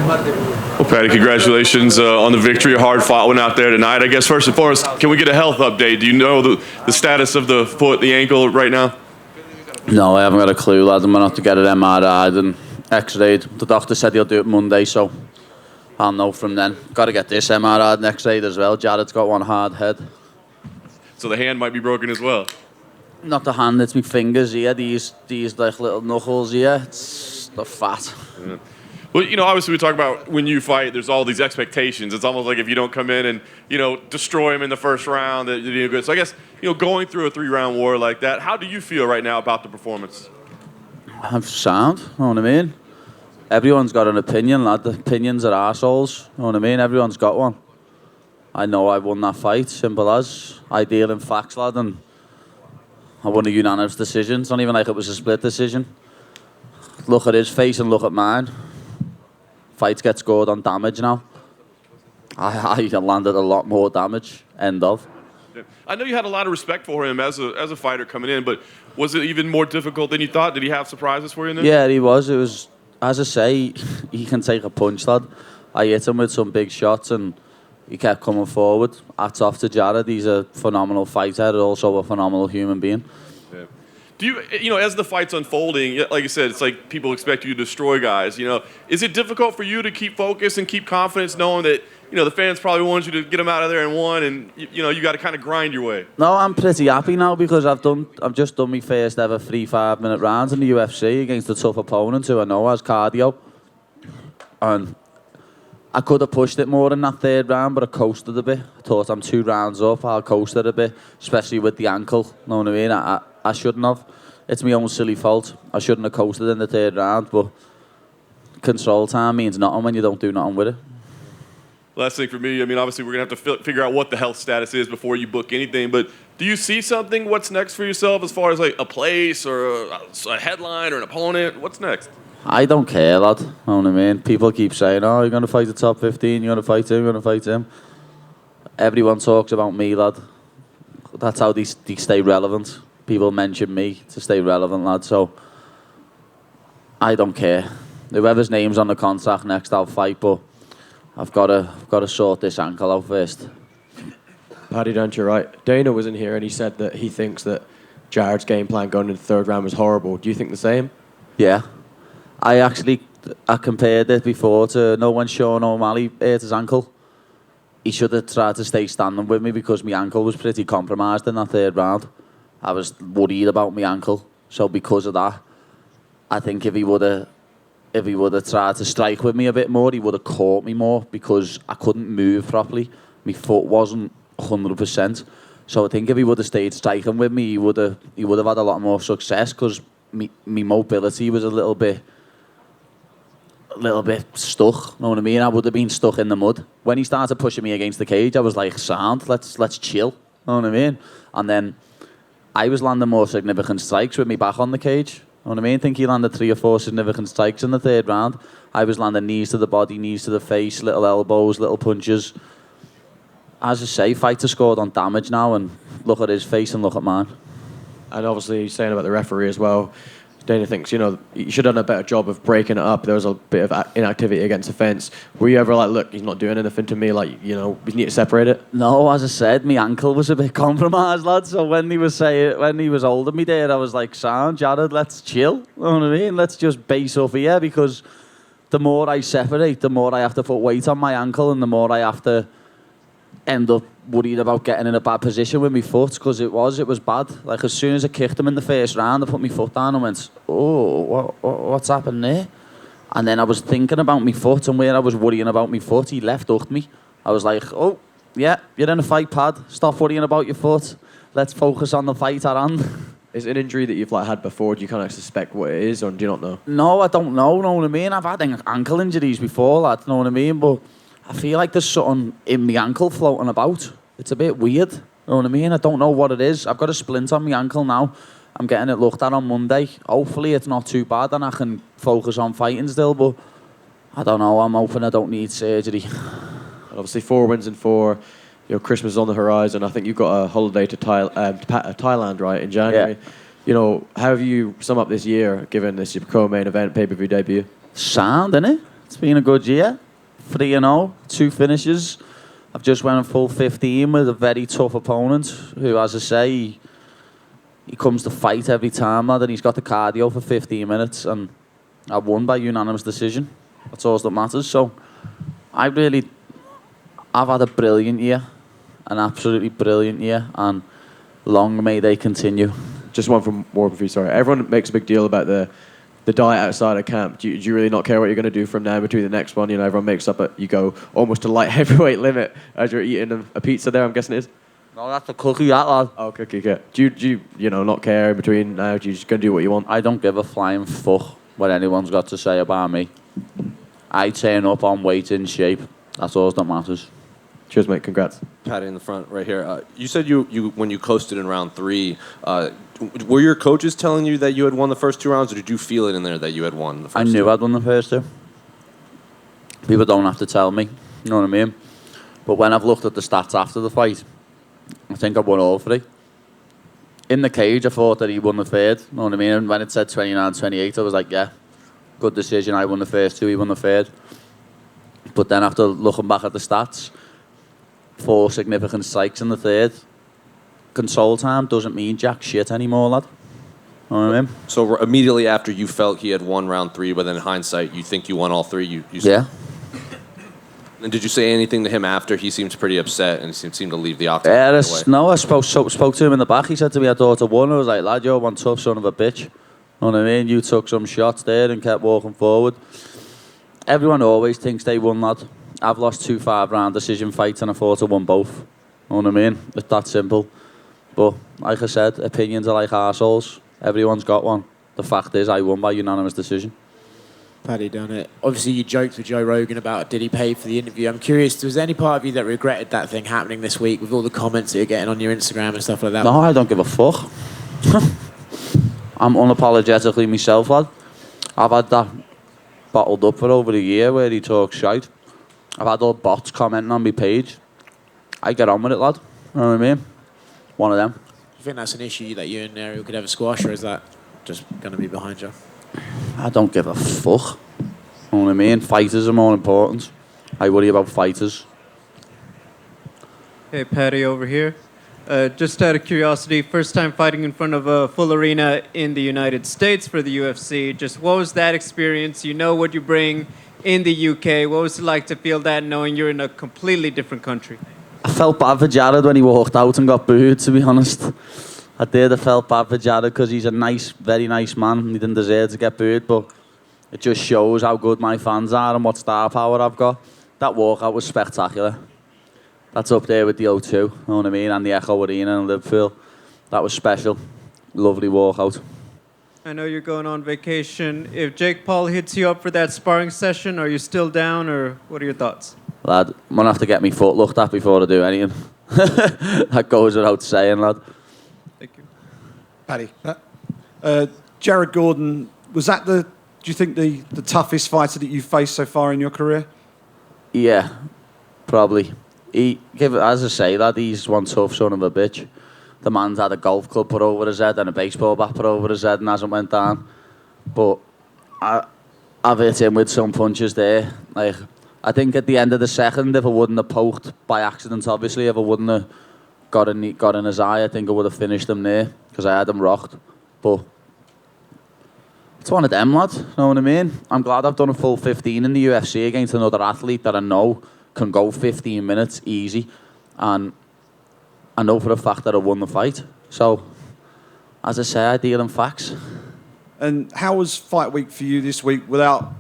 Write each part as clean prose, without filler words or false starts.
Well, Paddy, congratulations on the victory. A hard-fought one out there tonight. I guess first and foremost, can we get a health update? Do you know the status of the foot, the ankle right now? No, I haven't got a clue, lad. I'm going to have to get it MRI'd and X-rayed. The doctor said he'll do it Monday, so I'll know from then. Got to get this MRI'd and X-rayed as well. Jared's got one hard head. So the hand might be broken as well? Not the hand, it's my fingers here. These like little knuckles here. It's the fat. Yeah. Well, obviously we talk about when you fight, there's all these expectations. It's almost like if you don't come in and, destroy him in the first round, that you're good. So I guess, going through a 3-round war like that, how do you feel right now about the performance? I'm sound, you know what I mean? Everyone's got an opinion, lad. The opinions are arseholes, you know what I mean? Everyone's got one. I know I won that fight, simple as. I deal in facts, lad, and I won a unanimous decision. It's not even like it was a split decision. Look at his face and look at mine. Fights get scored on damage now. I landed a lot more damage. End of. Yeah. I know you had a lot of respect for him as a fighter coming in, but was it even more difficult than you thought? Did he have surprises for you in there? Yeah, he was. It was, as I say, he can take a punch, lad. I hit him with some big shots and he kept coming forward. Hats off to Jared. He's a phenomenal fighter and also a phenomenal human being. Yeah. Do you, as the fight's unfolding, like you said, it's like people expect you to destroy guys. Is it difficult for you to keep focus and keep confidence, knowing that the fans probably want you to get them out of there and won, and you got to kind of grind your way? No, I'm pretty happy now because I've just done my first ever 3 5-minute rounds in the UFC against a tough opponent who I know has cardio, and I could have pushed it more in that 3rd round, but I coasted a bit. I thought I'm 2 rounds up, I'll coast it a bit, especially with the ankle. Know what I mean? I shouldn't have. It's my own silly fault. I shouldn't have coasted in the 3rd round, but control time means nothing when you don't do nothing with it. Last thing for me, obviously we're going to have to figure out what the health status is before you book anything, but do you see something? What's next for yourself as far as like a place or a headline or an opponent? What's next? I don't care, lad. Know what I mean? People keep saying, oh, you're going to fight the top 15, you're going to fight him, you're going to fight him. Everyone talks about me, lad. That's how they stay relevant. People mention me to stay relevant, lad. So I don't care. Whoever's name's on the contract next, I'll fight. But I've got to sort this ankle out first. Paddy, don't you right? Dana was in here and he said that he thinks that Jared's game plan going into the 3rd round was horrible. Do you think the same? Yeah. I compared it before to when Sean O'Malley hurt his ankle. He should have tried to stay standing with me because my ankle was pretty compromised in that 3rd round. I was worried about my ankle, so because of that, I think if he would have tried to strike with me a bit more, he would have caught me more because I couldn't move properly. My foot wasn't 100%. So I think if he would have stayed striking with me, he would have had a lot more success because my mobility was a little bit stuck. Know what I mean? I would have been stuck in the mud. When he started pushing me against the cage, I was like, sound, let's chill. Know what I mean? And then I was landing more significant strikes with me back on the cage. Know what I mean? I think he landed 3 or 4 significant strikes in the 3rd round. I was landing knees to the body, knees to the face, little elbows, little punches. As I say, fighter scored on damage now, and look at his face and look at mine. And obviously, saying about the referee as well, Dana thinks, you should have done a better job of breaking it up. There was a bit of inactivity against the fence. Were you ever like, look, he's not doing anything to me, we need to separate it? No, as I said, my ankle was a bit compromised, lad. So when he was holding me there, I was like, sound, Jared, let's chill. You know what I mean? Let's just base up here because the more I separate, the more I have to put weight on my ankle and the more I have to end up worried about getting in a bad position with my foot because it was bad. Like as soon as I kicked him in the 1st round, I put my foot down and went, oh, what's happened there? And then I was thinking about my foot and where I was worrying about my foot, he left hooked me. I was like, oh, yeah, you're in a fight, Pad. Stop worrying about your foot. Let's focus on the fight at hand. Is it an injury that you've had before? Do you kind of suspect what it is or do you not know? No, I don't know what I mean? I've had ankle injuries before, lad, know what I mean? But I feel like there's something in my ankle floating about. It's a bit weird, know what I mean? I don't know what it is. I've got a splint on my ankle now. I'm getting it looked at on Monday. Hopefully it's not too bad and I can focus on fighting still, but I don't know. I'm hoping I don't need surgery. And obviously 4 wins in 4. Christmas is on the horizon. I think you've got a holiday to Thailand, right, in January. Yeah. How have you sum up this year, given this your co-main event, pay-per-view debut? Sound, innit? It's been a good year. 3-0, 2 finishes. I've just went a full 15 with a very tough opponent who, as I say, he comes to fight every time, lad, and he's got the cardio for 15 minutes, and I won by unanimous decision. That's all that matters. So I've had a brilliant year, an absolutely brilliant year, and long may they continue. Just one from Warren for you, sorry. Everyone makes a big deal about the diet outside of camp. Do you really not care what you're going to do from now between the next one? You know, everyone makes up you go almost to light heavyweight limit as you're eating a pizza there, I'm guessing it is? No, that's a cookie, that, lad. Oh, cookie, yeah. Do you not care in between now? Do you just going to do what you want? I don't give a flying fuck what anyone's got to say about me. I turn up on weight in shape. That's all that matters. Cheers, mate. Congrats. Patty in the front right here. You said you when you coasted in round 3, were your coaches telling you that you had won the first 2 rounds, or did you feel it in there that you had won the first I knew 2? I'd won the first 2. People don't have to tell me, you know what I mean? But when I've looked at the stats after the fight, I think I won all 3. In the cage, I thought that he won the third, you know what I mean? And when it said 29-28, I was like, yeah, good decision. I won the first 2, he won the third. But then after looking back at the stats, 4 significant strikes in the third. Console time doesn't mean jack shit anymore, lad. You know what I mean? So immediately after you felt he had won round 3, but then in hindsight, you think you won all 3? Yeah. And did you say anything to him after? He seemed pretty upset and he seemed to leave the octagon. No, I spoke to him in the back. He said to me, I thought I won. I was like, lad, you're one tough son of a bitch. You know what I mean? You took some shots there and kept walking forward. Everyone always thinks they won, lad. I've lost 2 5-round decision fights and I thought I won both. You know what I mean? It's that simple. But like I said, opinions are like arseholes. Everyone's got one. The fact is, I won by unanimous decision. Paddy done it. Obviously, you joked with Joe Rogan about did he pay for the interview. I'm curious, was there any part of you that regretted that thing happening this week with all the comments that you're getting on your Instagram and stuff like that? No, I don't give a fuck. I'm unapologetically myself, lad. I've had that bottled up for over a year where he talks shite. I've had all bots commenting on my page. I get on with it, lad. You know what I mean? One of them. Do you think that's an issue that you and Ariel could ever squash, or is that just going to be behind you? I don't give a fuck. You know what I mean? Fighters are more important. I worry about fighters. Hey, Paddy over here. Just out of curiosity, first time fighting in front of a full arena in the United States for the UFC. Just what was that experience? You know what you bring in the UK. What was it like to feel that knowing you're in a completely different country? I felt bad for Jared when he walked out and got booed, to be honest. I did. I felt bad for Jared because he's a nice, very nice man. And he didn't deserve to get booed, but it just shows how good my fans are and what star power I've got. That walkout was spectacular. That's up there with the O2, you know what I mean, and the Echo Arena in Liverpool. That was special. Lovely walkout. I know you're going on vacation. If Jake Paul hits you up for that sparring session, are you still down, or what are your thoughts? Lad, I'm going to have to get my foot looked at before I do anything. That goes without saying, lad. Thank you. Paddy, Jared Gordon, was that do you think the toughest fighter that you've faced so far in your career? Yeah, probably. As I say, lad, he's one tough son of a bitch. The man's had a golf club put over his head and a baseball bat put over his head and hasn't went down. But I've hit him with some punches there. Like, I think at the end of the second, if I wouldn't have poked by accident, obviously, if I wouldn't have got in his eye, I think I would have finished him there because I had him rocked. But it's one of them, lad. You know what I mean? I'm glad I've done a full 15 in the UFC against another athlete that I know can go 15 minutes easy, and I know for a fact that I won the fight. So, as I say, I deal in facts. And how was fight week for you this week without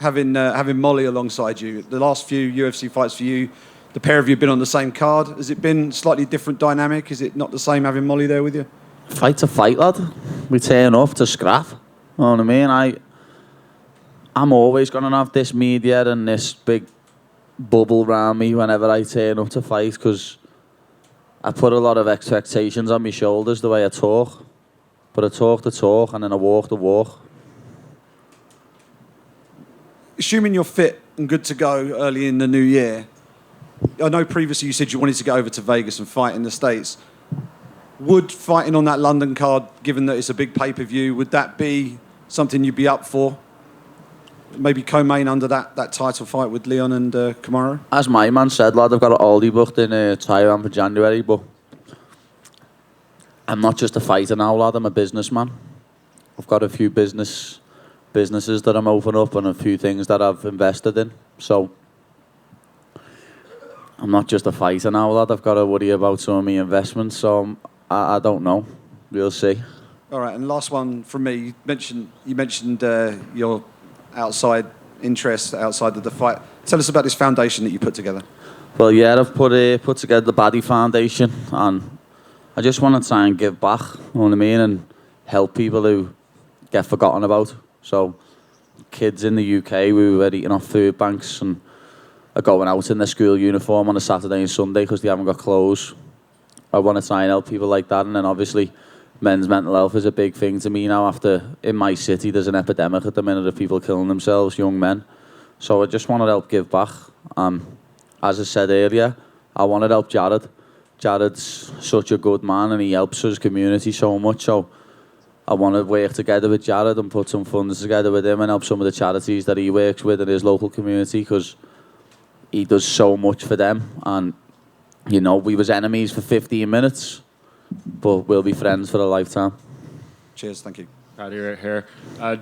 having Molly alongside you? The last few UFC fights for you, the pair of you have been on the same card. Has it been slightly different dynamic? Is it not the same having Molly there with you? Fight's a fight, lad. We turn off to scrap. You know what I mean? I'm always going to have this media and this big bubble around me whenever I turn up to fight because I put a lot of expectations on my shoulders the way I talk. But I talk the talk and then I walk the walk. Assuming you're fit and good to go early in the new year, I know previously you said you wanted to go over to Vegas and fight in the States. Would fighting on that London card, given that it's a big pay-per-view, would that be something you'd be up for? maybe co-main under that title fight with Leon and Kamaru? As my man said, lad, I've got an Aldi booked in Taiwan for January, but I'm not just a fighter now, lad. I'm a businessman. I've got a few businesses that I'm opening up and a few things that I've invested in. So I'm not just a fighter now, lad. I've got to worry about some of my investments. So I don't know. We'll see. All right, and last one from me. You mentioned your outside interests outside of the fight. Tell us about this foundation that you put together. Well, yeah, I've put together the Paddy Foundation, and I just want to try and give back, you know what I mean, and help people who get forgotten about. So kids in the UK who are eating off food banks and are going out in their school uniform on a Saturday and Sunday because they haven't got clothes. I want to try and help people like that, and then obviously men's mental health is a big thing to me now. After in my city, there's an epidemic at the minute of people killing themselves, young men. So I just want to help give back. As I said earlier, I want to help Jared. Jared's such a good man and he helps his community so much. So I want to work together with Jared and put some funds together with him and help some of the charities that he works with in his local community, because he does so much for them. And, you know, we was enemies for 15 minutes. But we'll be friends for a lifetime. Cheers, thank you. Paddy right here.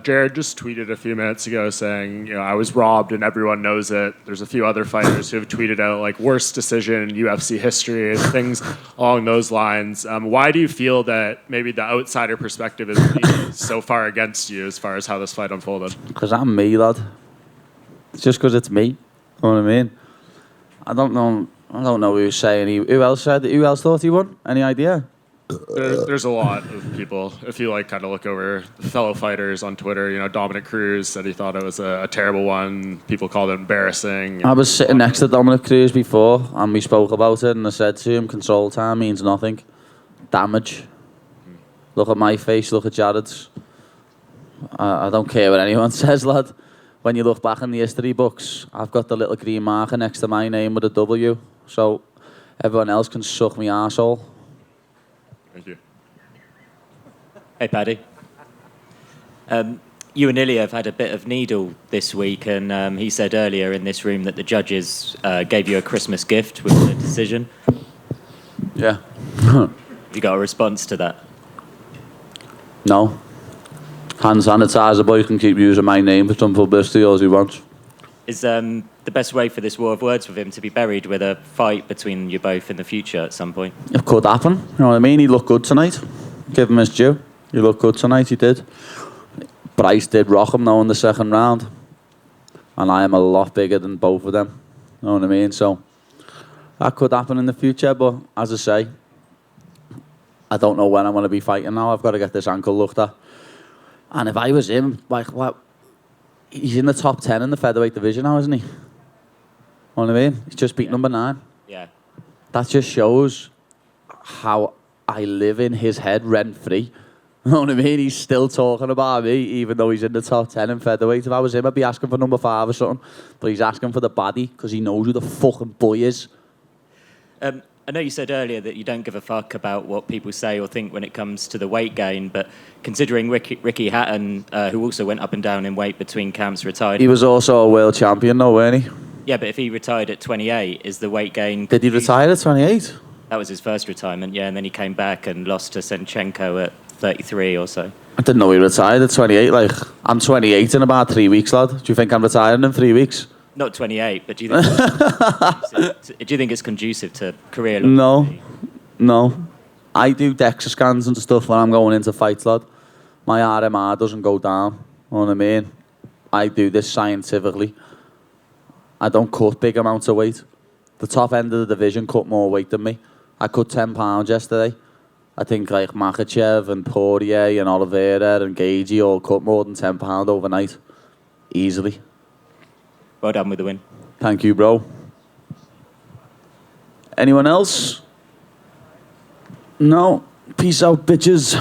Jared just tweeted a few minutes ago saying, I was robbed and everyone knows it. There's a few other fighters who have tweeted out like worst decision in UFC history and things along those lines. Why do you feel that maybe the outsider perspective is so far against you as far as how this fight unfolded? Because I'm me, lad. It's just because it's me. You know what I mean? I don't know who's saying who else thought he won? Any idea? There's a lot of people. If you kind of look over the fellow fighters on Twitter, Dominic Cruz said he thought it was a terrible one. People called it embarrassing. I was sitting next to Dominic Cruz before, and we spoke about it, and I said to him, control time means nothing. Damage. Look at my face, look at Jared's. I don't care what anyone says, lad. When you look back in the history books, I've got the little green marker next to my name with a W, so everyone else can suck me arsehole. Thank you. Hey, Paddy. You and Ilya have had a bit of needle this week, and he said earlier in this room that the judges gave you a Christmas gift with the decision. Yeah. Have you got a response to that? No. Hand sanitizer, boy, can keep using my name for some publicity as he wants. Is the best way for this war of words with him to be buried with a fight between you both in the future at some point? It could happen, you know what I mean? He looked good tonight. Give him his due. He looked good tonight, he did. Bryce did rock him though in the second round. And I am a lot bigger than both of them. You know what I mean? So that could happen in the future, but as I say, I don't know when I'm going to be fighting now. I've got to get this ankle looked at. And if I was him, what? He's in the top 10 in the featherweight division now, isn't he? You know what I mean? He's just beat number 9. Yeah. That just shows how I live in his head rent-free. You know what I mean? He's still talking about me, even though he's in the top 10 in featherweight. If I was him, I'd be asking for number 5 or something. But he's asking for the baddie because he knows who the fucking boy is. I know you said earlier that you don't give a fuck about what people say or think when it comes to the weight gain, but considering Ricky Hatton, who also went up and down in weight between camps, retired... He was also a world champion though, weren't he? Yeah, but if he retired at 28, is the weight gain... Did he retire at 28? That was his first retirement, yeah, and then he came back and lost to Senchenko at 33 or so. I didn't know he retired at 28. I'm 28 in about 3 weeks, lad. Do you think I'm retiring in 3 weeks? Not 28, but do you think it's conducive to career longevity? No. I do DEXA scans and stuff when I'm going into fights, lad. My RMR doesn't go down. You know what I mean? I do this scientifically. I don't cut big amounts of weight. The top end of the division cut more weight than me. I cut 10 pounds yesterday. I think Makhachev and Poirier and Oliveira and Gagey all cut more than 10 pounds overnight. Easily. Well done with the win. Thank you, bro. Anyone else? No. Peace out, bitches.